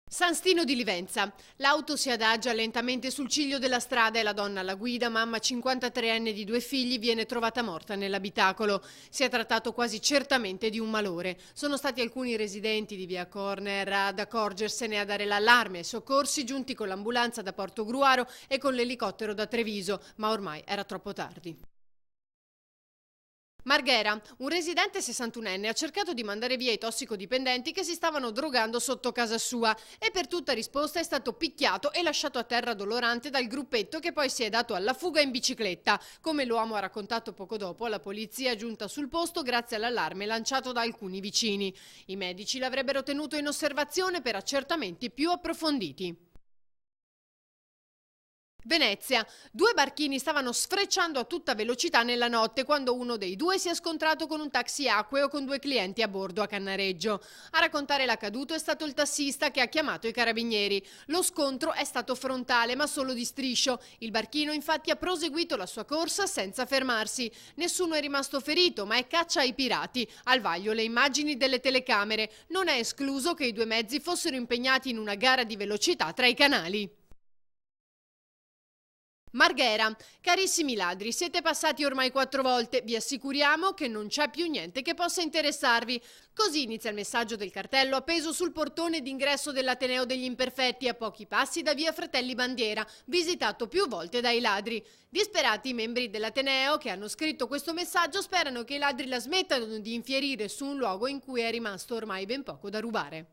San Stino di Livenza. L'auto si adagia lentamente sul ciglio della strada e la donna alla guida, mamma 53enne di 2 figli, viene trovata morta nell'abitacolo. Si è trattato quasi certamente di un malore. Sono stati alcuni residenti di via Corner ad accorgersene e a dare l'allarme ai soccorsi giunti con l'ambulanza da Portogruaro e con l'elicottero da Treviso, ma ormai era troppo tardi. Marghera, un residente 61enne ha cercato di mandare via i tossicodipendenti che si stavano drogando sotto casa sua e per tutta risposta è stato picchiato e lasciato a terra dolorante dal gruppetto che poi si è dato alla fuga in bicicletta, come l'uomo ha raccontato poco dopo alla polizia giunta sul posto grazie all'allarme lanciato da alcuni vicini. I medici l'avrebbero tenuto in osservazione per accertamenti più approfonditi. Venezia. 2 barchini stavano sfrecciando a tutta velocità nella notte quando uno dei due si è scontrato con un taxi acqueo con 2 clienti a bordo a Cannareggio. A raccontare l'accaduto è stato il tassista che ha chiamato i carabinieri. Lo scontro è stato frontale ma solo di striscio. Il barchino infatti ha proseguito la sua corsa senza fermarsi. Nessuno è rimasto ferito ma è caccia ai pirati. Al vaglio le immagini delle telecamere. Non è escluso che i 2 mezzi fossero impegnati in una gara di velocità tra i canali. Marghera, carissimi ladri, siete passati ormai 4 volte, vi assicuriamo che non c'è più niente che possa interessarvi. Così inizia il messaggio del cartello appeso sul portone d'ingresso dell'Ateneo degli Imperfetti a pochi passi da via Fratelli Bandiera, visitato più volte dai ladri. Disperati i membri dell'Ateneo che hanno scritto questo messaggio sperano che i ladri la smettano di infierire su un luogo in cui è rimasto ormai ben poco da rubare.